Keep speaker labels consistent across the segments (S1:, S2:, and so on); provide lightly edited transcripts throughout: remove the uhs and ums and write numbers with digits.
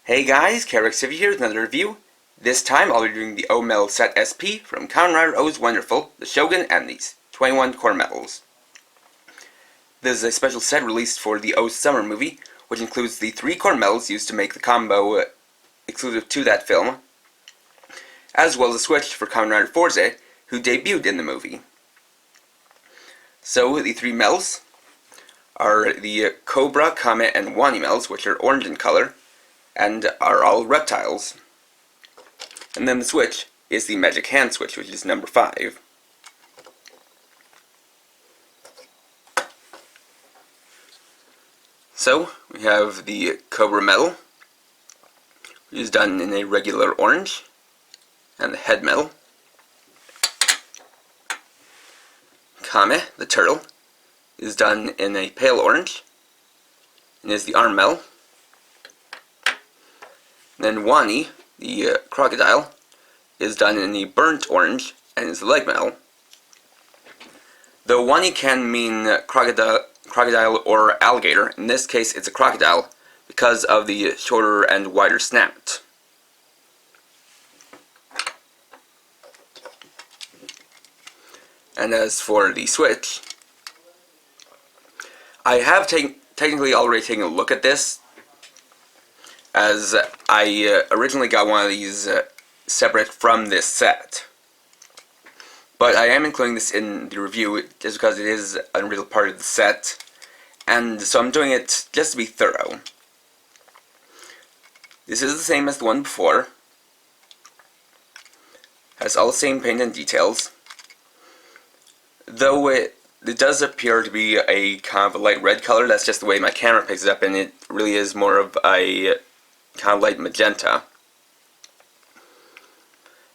S1: Hey guys, KAAAWani here with another review. This time I'll be doing the O Medal Set SP from Kamen Rider O's Wonderful, the Shogun, and these 21 core medals. This is a special set released for the O's summer movie, which includes the 3 core medals used to make the combo exclusive to that film, as well as a switch for Kamen Rider Forze, who debuted in the movie. So the 3 medals are the COBRA, KAME, and WANI medals, which are orange in color, and are all reptiles. And then the switch is the magic hand switch, which is number 5. So, we have the COBRA medal, which is done in a regular orange, and the head medal. KAME, the turtle, is done in a pale orange, and is the arm medal. Then WANI, the crocodile, is done in the burnt orange and is the leg medal. Though WANI can mean crocodile or alligator, in this case it's a crocodile because of the shorter and wider snout. And as for the switch, I have technically already taken a look at this, as I originally got one of these separate from this set. But I am including this in the review just because it is a real part of the set, and so I'm doing it just to be thorough. This is the same as the one before. Has all the same paint and details. Though it does appear to be a kind of a light red color, that's just the way my camera picks it up, and it really is more of a kind of light magenta.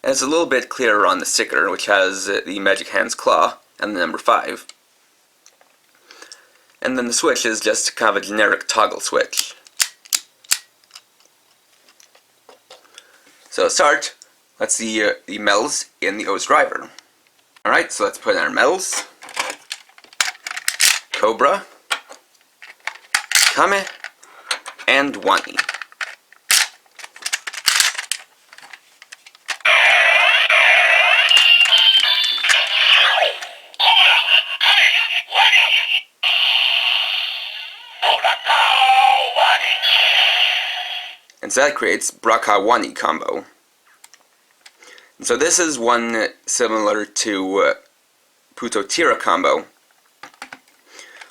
S1: And it's a little bit clearer on the sticker, which has the magic hand's claw and the number 5. And then the switch is just kind of a generic toggle switch. So to start, let's see the medals in the O's driver. Alright, so let's put in our medals. COBRA, KAME, and WANI. And so that creates BuraKaaaaWani combo. And so this is one similar to Putotira combo,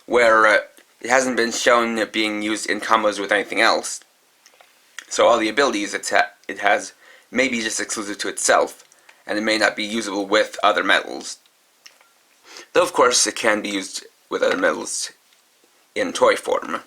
S1: where it hasn't been shown being used in combos with anything else. So all the abilities it has may be just exclusive to itself, and it may not be usable with other medals. Though of course it can be used with other medals in toy form.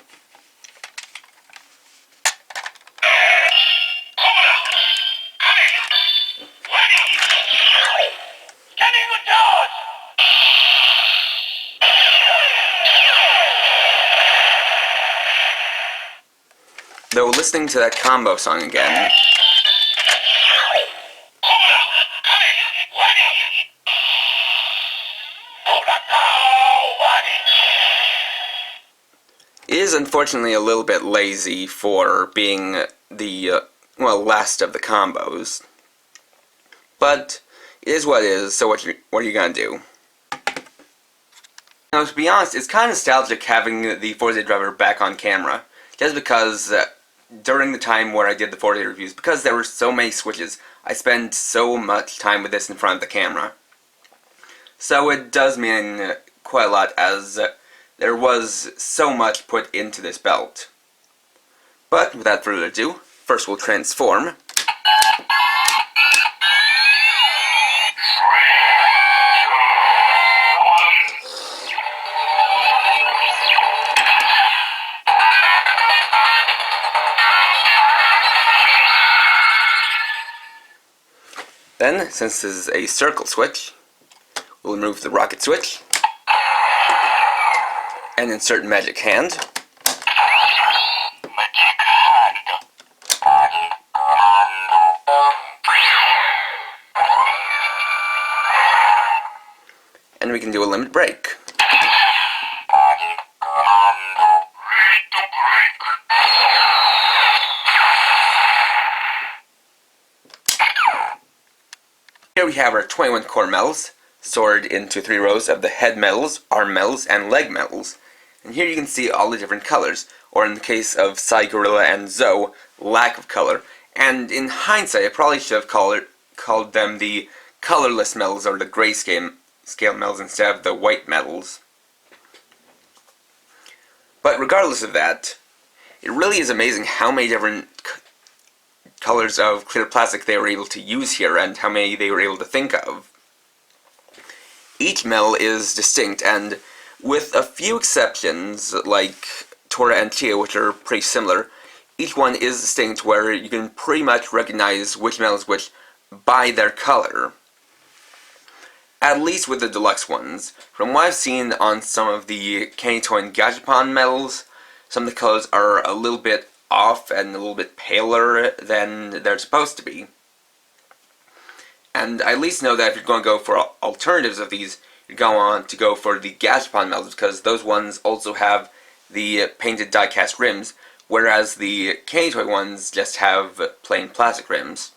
S1: Though listening to that combo song again, it is unfortunately a little bit lazy for being the, last of the combos. But it is what it is, so what are you gonna do? Now, to be honest, it's kind of nostalgic having the Forza driver back on camera, just because during the time where I did the Forza reviews, because there were so many switches, I spent so much time with this in front of the camera. So it does mean quite a lot, as there was so much put into this belt. But without further ado, first we'll transform. Then, since this is a circle switch, we'll remove the rocket switch and insert magic hand. And we can do a limit break. here we have our 21 core medals, sorted into 3 rows of the head medals, arm medals, and leg medals. And here you can see all the different colors, or in the case of Psy, Gorilla, and Zoe, lack of color. And in hindsight, I probably should have called them the colorless medals, or the grayscale medals, instead of the white medals. But regardless of that, it really is amazing how many different colors of clear plastic they were able to use here, and how many they were able to think of. Each medal is distinct, and with a few exceptions, like Tora and Chia, which are pretty similar, each one is distinct where you can pretty much recognize which medal is which by their color. At least with the deluxe ones. From what I've seen on some of the Candy Toy and Gachapon medals, some of the colors are a little bit off and a little bit paler than they're supposed to be. And I at least know that if you're going to go for alternatives of these, you're going to want to go for the Gachapon medals, because those ones also have the painted die-cast rims, whereas the Candy Toy ones just have plain plastic rims.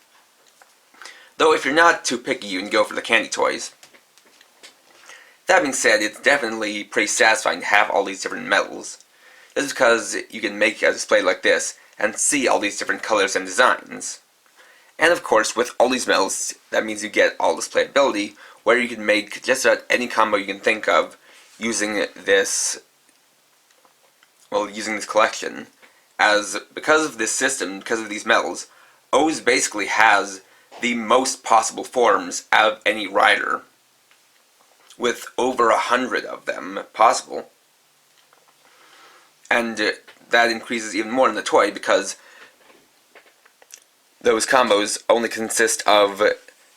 S1: Though if you're not too picky, you can go for the Candy Toys. That being said, it's definitely pretty satisfying to have all these different medals. This is because you can make a display like this and see all these different colors and designs. And of course, with all these medals, that means you get all displayability, where you can make just about any combo you can think of using this collection. As because of this system, because of these medals, O's basically has the most possible forms out of any rider, with over 100 of them possible. And that increases even more in the toy, because those combos only consist of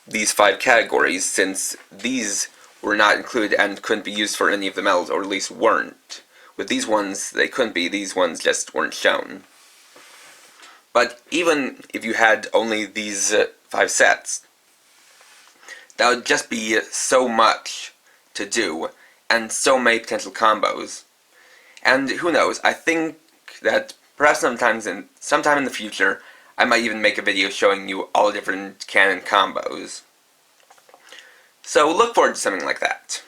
S1: these 5 categories, since these were not included and couldn't be used for any of the medals, or at least weren't. With these ones, they couldn't be, these ones just weren't shown. But even if you had only these 5 sets, that would just be so much to do, and so many potential combos. And who knows, I think that perhaps sometime in the future, I might even make a video showing you all the different canon combos. So look forward to something like that.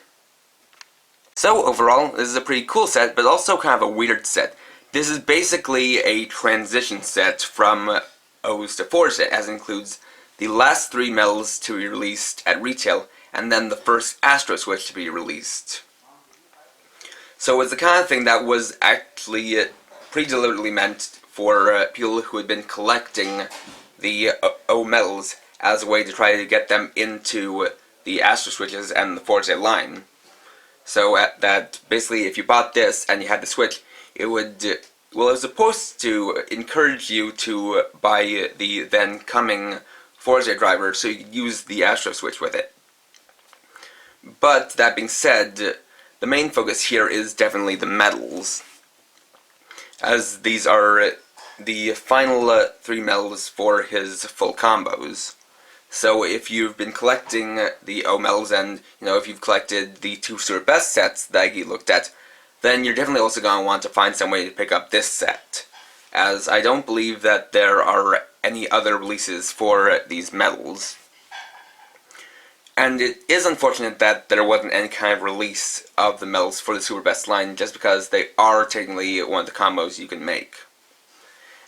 S1: So overall, this is a pretty cool set, but also kind of a weird set. This is basically a transition set from O's to 4's, as it includes the last 3 medals to be released at retail, and then the first Astro Switch to be released. So it's the kind of thing that was actually pretty deliberately meant for people who had been collecting the O medals as a way to try to get them into the Astro Switches and the Forza line. So that basically if you bought this and you had the Switch, it would, well, it was supposed to encourage you to buy the then coming Forza driver so you could use the Astro Switch with it. But that being said, the main focus here is definitely the medals, as these are the final 3 medals for his full combos. So if you've been collecting the O medals, and if you've collected the 2 Super Best sets that you looked at, then you're definitely also going to want to find some way to pick up this set, as I don't believe that there are any other releases for these medals. And it is unfortunate that there wasn't any kind of release of the medals for the Super Best line, just because they are technically one of the combos you can make.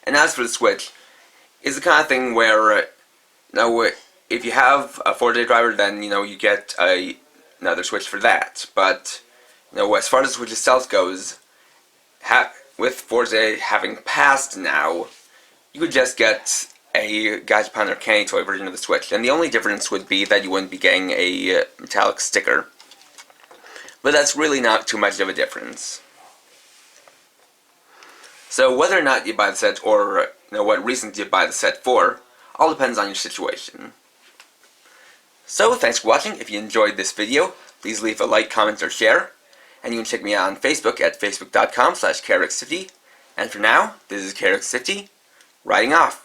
S1: And as for the Switch, it's the kind of thing where, if you have a 4-day driver, then, you get another Switch for that. But, as far as the Switch itself goes, with Forza having passed now, you could just get a Gachapon or Candy Toy version of the Switch, and the only difference would be that you wouldn't be getting a metallic sticker. But that's really not too much of a difference. So whether or not you buy the set, or what reasons you buy the set for, all depends on your situation. So thanks for watching. If you enjoyed this video, please leave a like, comment, or share. And you can check me out on Facebook at facebook.com/KRX50. And for now, this is KRX50, writing off.